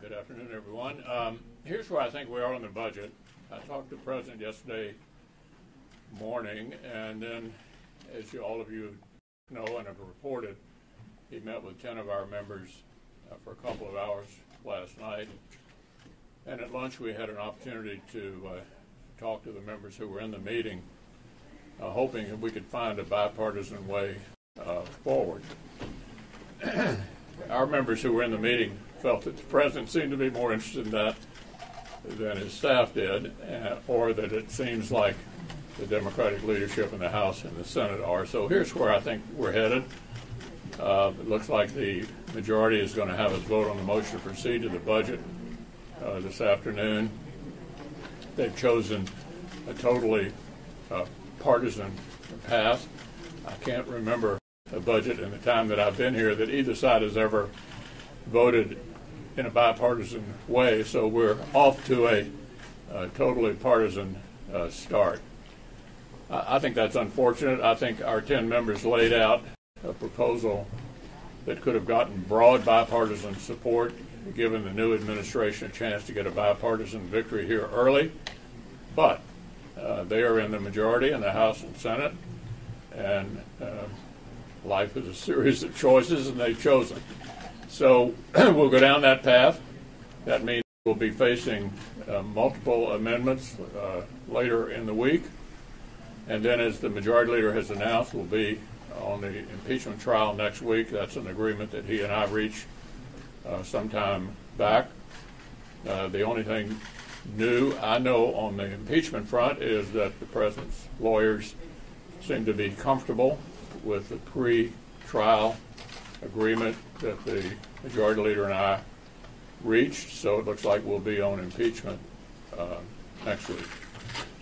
Good afternoon, everyone. Here's where I think we are on the budget. I talked to the President yesterday morning, and then, as all of you know and have reported, he met with 10 of our members for a couple of hours last night. And at lunch, we had an opportunity to talk to the members who were in the meeting, hoping that we could find a bipartisan way forward. Our members who were in the meeting felt that the President seemed to be more interested in that than his staff did, or that it seems like the Democratic leadership in the House and the Senate are. So here's where I think we're headed. It looks like the majority is going to have us vote on the motion to proceed to the budget this afternoon. They've chosen a totally partisan path. I can't remember a budget in the time that I've been here that either side has ever voted in a bipartisan way, so we're off to a totally partisan start. I think that's unfortunate. I think our 10 members laid out a proposal that could have gotten broad bipartisan support, given the new administration a chance to get a bipartisan victory here early, but they are in the majority in the House and Senate, and life is a series of choices, and they've chosen. So we'll go down that path. That means we'll be facing multiple amendments later in the week. And then, as the majority leader has announced, we'll be on the impeachment trial next week. That's an agreement that he and I reached sometime back. The only thing new I know on the impeachment front is that the President's lawyers seem to be comfortable with the pre-trial agreement that the majority leader and I reached, so it looks like we'll be on impeachment next week.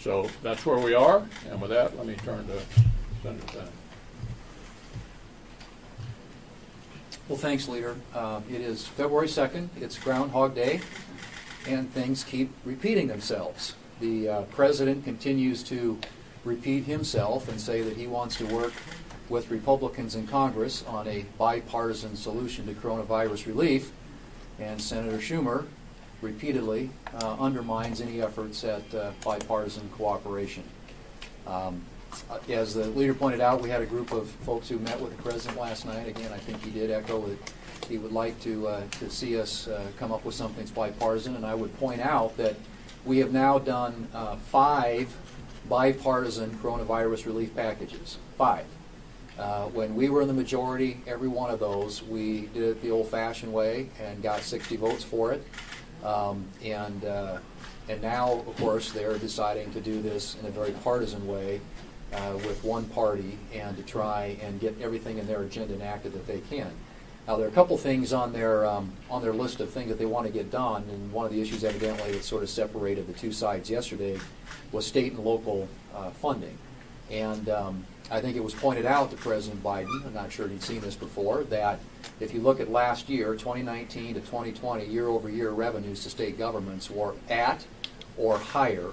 So that's where we are, and with that, let me turn to Senator Bennett. Well, thanks, Leader. It is February 2nd. It's Groundhog Day, and things keep repeating themselves. The President continues to repeat himself and say that he wants to work with Republicans in Congress on a bipartisan solution to coronavirus relief, and Senator Schumer repeatedly undermines any efforts at bipartisan cooperation. As the leader pointed out, we had a group of folks who met with the President last night. Again, I think he did echo that he would like to see us come up with something that's bipartisan, and I would point out that we have now done 5 bipartisan coronavirus relief packages. 5. When we were in the majority, every one of those, we did it the old-fashioned way and got 60 votes for it. And now, of course, they're deciding to do this in a very partisan way with one party and to try and get everything in their agenda enacted that they can. Now, there are a couple things on their list of things that they want to get done, and one of the issues evidently that sort of separated the two sides yesterday was state and local funding. And I think it was pointed out to President Biden, I'm not sure he'd seen this before, that if you look at last year, 2019 to 2020, year-over-year revenues to state governments were at or higher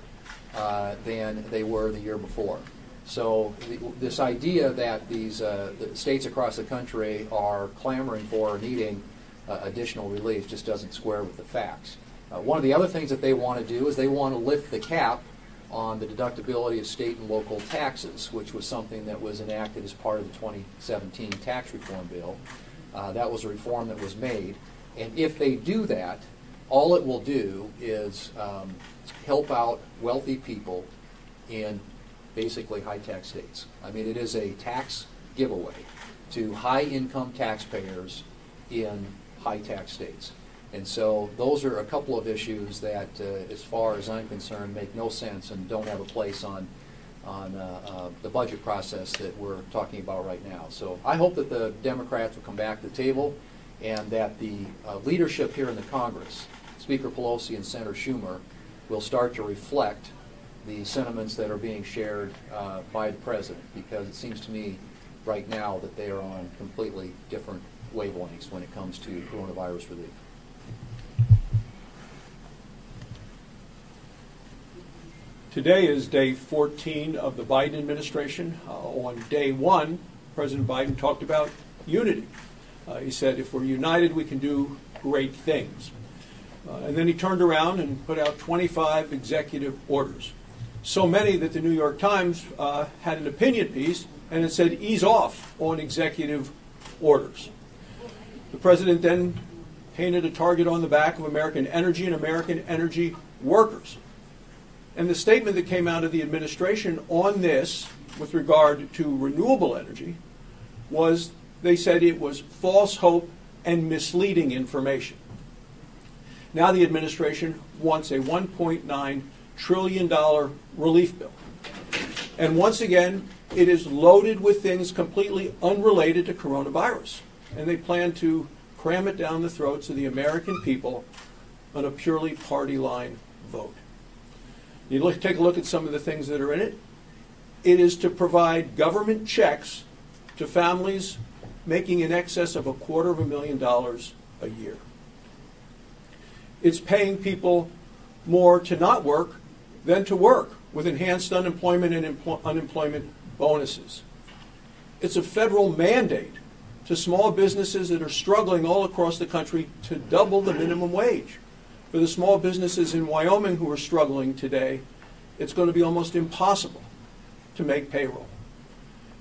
than they were the year before. So this idea that these the states across the country are clamoring for or needing additional relief just doesn't square with the facts. One of the other things that they want to do is they want to lift the cap on the deductibility of state and local taxes, which was something that was enacted as part of the 2017 tax reform bill. That was a reform that was made. And if they do that, all it will do is help out wealthy people in basically high-tax states. I mean, it is a tax giveaway to high-income taxpayers in high-tax states. And so those are a couple of issues that, as far as I'm concerned, make no sense and don't have a place on the budget process that we're talking about right now. So I hope that the Democrats will come back to the table and that the leadership here in the Congress, Speaker Pelosi and Senator Schumer, will start to reflect the sentiments that are being shared by the President, because it seems to me right now that they are on completely different wavelengths when it comes to coronavirus relief. Today is day 14 of the Biden administration. On day 1, President Biden talked about unity. He said, if we're united, we can do great things. And then he turned around and put out 25 executive orders. So many that the New York Times had an opinion piece, and it said, ease off on executive orders. The president then painted a target on the back of American energy and American energy workers. And the statement that came out of the administration on this, with regard to renewable energy, was they said it was false hope and misleading information. Now the administration wants a $1.9 trillion relief bill. And once again, it is loaded with things completely unrelated to coronavirus. And they plan to cram it down the throats of the American people on a purely party line vote. You take a look at some of the things that are in it. It is to provide government checks to families making in excess of $250,000 a year. It's paying people more to not work than to work, with enhanced unemployment and unemployment bonuses. It's a federal mandate to small businesses that are struggling all across the country to double the minimum wage. For the small businesses in Wyoming who are struggling today, it's going to be almost impossible to make payroll.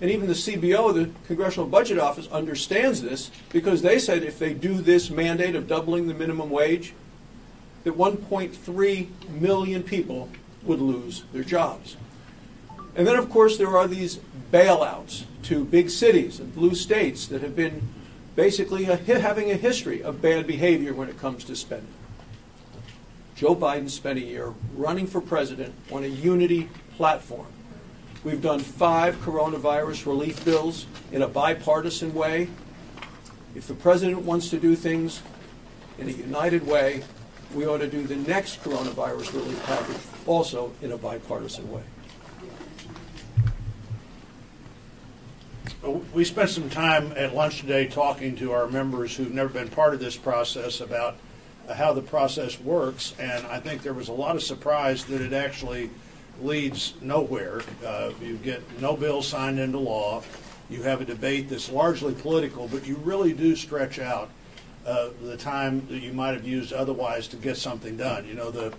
And even the CBO, the Congressional Budget Office, understands this, because they said if they do this mandate of doubling the minimum wage, that 1.3 million people would lose their jobs. And then, of course, there are these bailouts to big cities and blue states that have been basically having a history of bad behavior when it comes to spending. Joe Biden spent a year running for president on a unity platform. We've done 5 coronavirus relief bills in a bipartisan way. If the president wants to do things in a united way, we ought to do the next coronavirus relief package also in a bipartisan way. We spent some time at lunch today talking to our members who've never been part of this process about how the process works, and I think there was a lot of surprise that it actually leads nowhere. You get no bill signed into law. You have a debate that's largely political, but you really do stretch out the time that you might have used otherwise to get something done. You know, the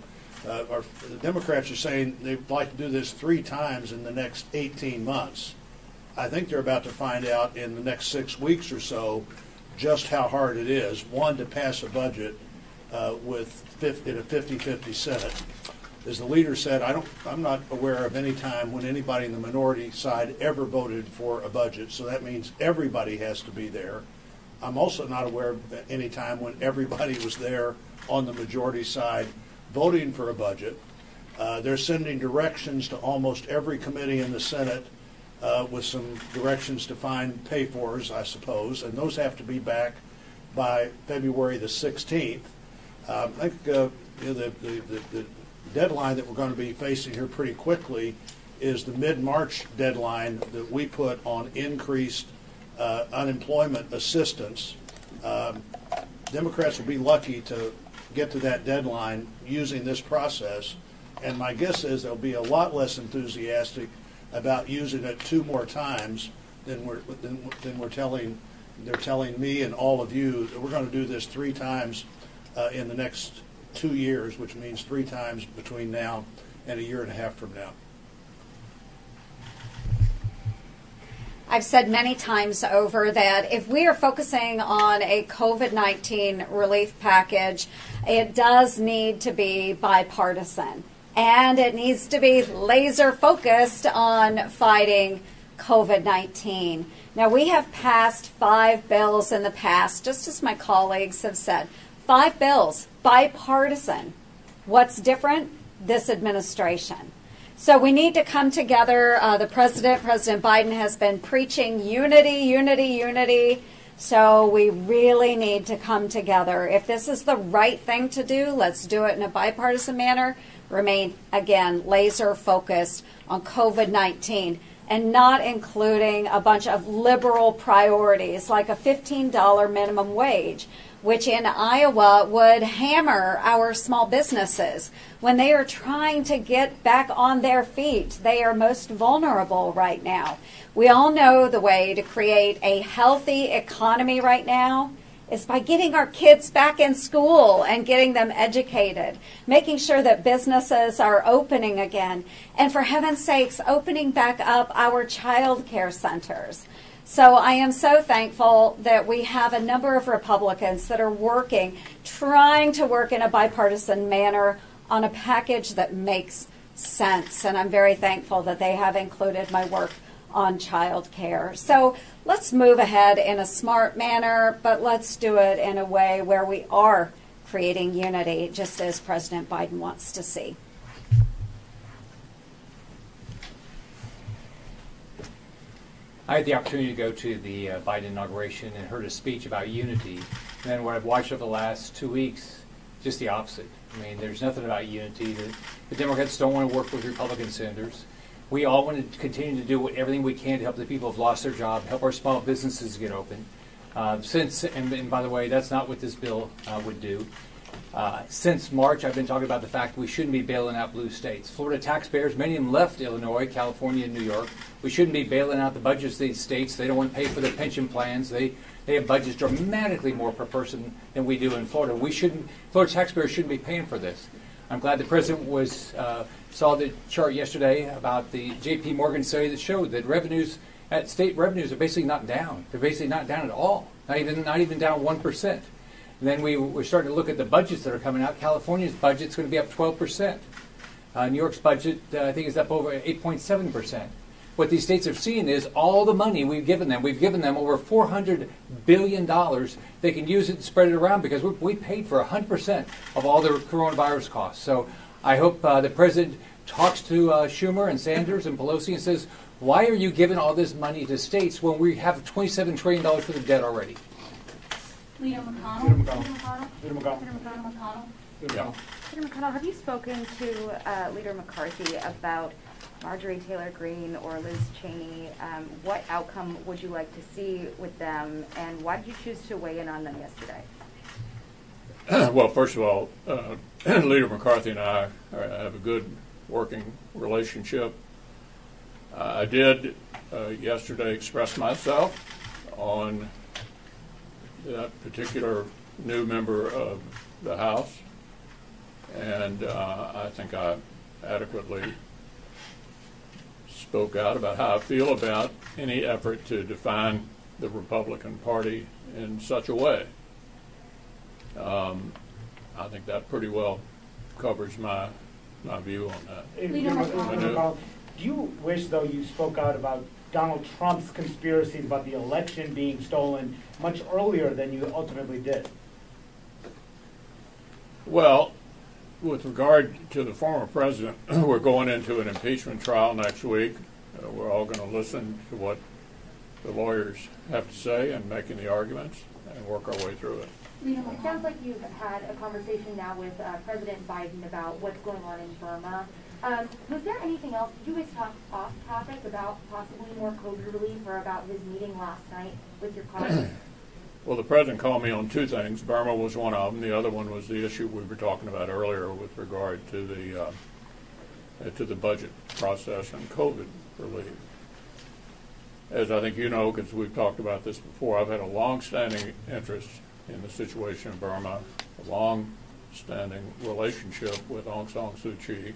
Democrats are saying they'd like to do this 3 times in the next 18 months. I think they're about to find out in the next 6 weeks or so just how hard it is, one, to pass a budget in a 50-50 Senate. As the leader said, I'm not aware of any time when anybody in the minority side ever voted for a budget, so that means everybody has to be there. I'm also not aware of any time when everybody was there on the majority side voting for a budget. They're sending directions to almost every committee in the Senate with some directions to find pay-fors, I suppose, and those have to be back by February the 16th. I think the deadline that we're going to be facing here pretty quickly is the mid-March deadline that we put on increased unemployment assistance. Democrats will be lucky to get to that deadline using this process, and my guess is they'll be a lot less enthusiastic about using it 2 more times than they're telling me and all of you that we're going to do this 3 times in the next 2 years, which means 3 times between now and a year and a half from now. I've said many times over that if we are focusing on a COVID-19 relief package, it does need to be bipartisan. And it needs to be laser focused on fighting COVID-19. Now, we have passed 5 bills in the past, just as my colleagues have said. 5 bills, bipartisan. What's different? This administration. So we need to come together. President Biden, has been preaching unity, unity, unity. So we really need to come together. If this is the right thing to do, let's do it in a bipartisan manner. Remain, again, laser focused on COVID-19 and not including a bunch of liberal priorities like a $15 minimum wage, which in Iowa would hammer our small businesses when they are trying to get back on their feet. They are most vulnerable right now. We all know the way to create a healthy economy right now is by getting our kids back in school and getting them educated, making sure that businesses are opening again, and for heaven's sakes, opening back up our child care centers. So I am so thankful that we have a number of Republicans that are working, trying to work in a bipartisan manner on a package that makes sense. And I'm very thankful that they have included my work on child care. So let's move ahead in a smart manner, but let's do it in a way where we are creating unity, just as President Biden wants to see. I had the opportunity to go to the Biden inauguration and heard a speech about unity. And then what I've watched over the last 2 weeks, just the opposite. I mean, there's nothing about unity. The Democrats don't want to work with Republican senators. We all want to continue to do everything we can to help the people who've lost their job, help our small businesses get open. And by the way, that's not what this bill would do. Since March, I've been talking about the fact we shouldn't be bailing out blue states. Florida taxpayers, many of them left Illinois, California, and New York. We shouldn't be bailing out the budgets of these states. They don't want to pay for their pension plans. They have budgets dramatically more per person than we do in Florida. Florida taxpayers shouldn't be paying for this. I'm glad the president saw the chart yesterday about the J.P. Morgan study that showed that state revenues are basically not down. They're basically not down at all. Not even down 1%. And then we're starting to look at the budgets that are coming out. California's budget's going to be up 12%. New York's budget, I think, is up over 8.7%. What these states have seen is all the money we've given them. We've given them over $400 billion. They can use it and spread it around because we paid for 100% of all their coronavirus costs. So I hope the president talks to Schumer and Sanders and Pelosi and says, why are you giving all this money to states when we have $27 trillion worth of debt already? Leader McConnell. Leader McConnell. Yeah. Leader McConnell, have you spoken to Leader McCarthy about Marjorie Taylor Greene or Liz Cheney? What outcome would you like to see with them, and why did you choose to weigh in on them yesterday? Well, first of all, Leader McCarthy and I have a good working relationship. I did yesterday express myself on that particular new member of the House, and I think I adequately spoke out about how I feel about any effort to define the Republican Party in such a way. I think that pretty well covers my view on that. Leader McConnell. Do you wish, though, you spoke out about Donald Trump's conspiracies about the election being stolen much earlier than you ultimately did? Well, with regard to the former president, we're going into an impeachment trial next week. We're all going to listen to what the lawyers have to say and making the arguments and work our way through it. It sounds like you've had a conversation now with President Biden about what's going on in Burma. Was there anything else? Did you guys talk off topic about possibly more COVID relief or about his meeting last night with your colleagues? Well, the president called me on two things. Burma was one of them. The other one was the issue we were talking about earlier with regard to the budget process and COVID relief. As I think you know, because we've talked about this before, I've had a long-standing interest in the situation in Burma, a long-standing relationship with Aung San Suu Kyi.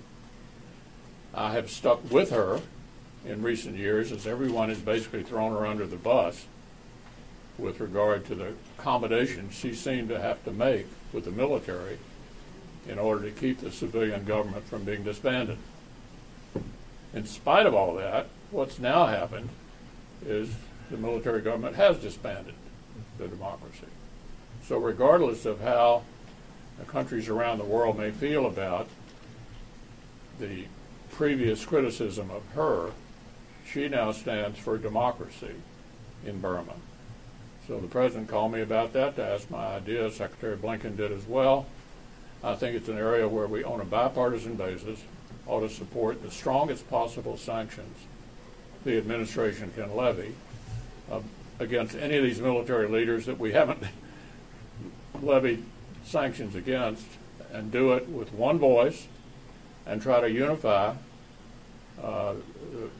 I have stuck with her in recent years as everyone has basically thrown her under the bus with regard to the accommodations she seemed to have to make with the military in order to keep the civilian government from being disbanded. In spite of all that, what's now happened is the military government has disbanded the democracy. So regardless of how the countries around the world may feel about the previous criticism of her, she now stands for democracy in Burma. So the president called me about that to ask my ideas. Secretary Blinken did as well. I think it's an area where we, on a bipartisan basis, ought to support the strongest possible sanctions the administration can levy against any of these military leaders that we haven't levied sanctions against, and do it with one voice and try to unify the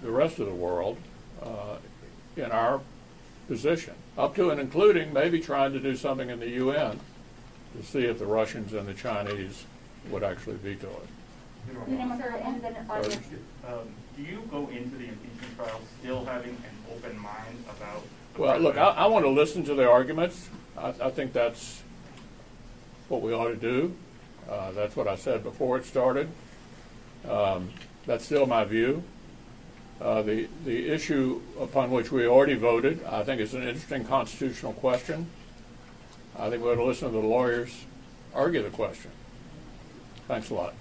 rest of the world in our position. up to and including maybe trying to do something in the UN to see if the Russians and the Chinese would actually veto it. Sir, and then on your Do you go into the impeachment trial still having an open mind about the Well, look, president? I want to listen to the arguments. I think that's what we ought to do. That's what I said before it started. That's still my view. The issue upon which we already voted, I think, is an interesting constitutional question. I think we ought to listen to the lawyers argue the question. Thanks a lot.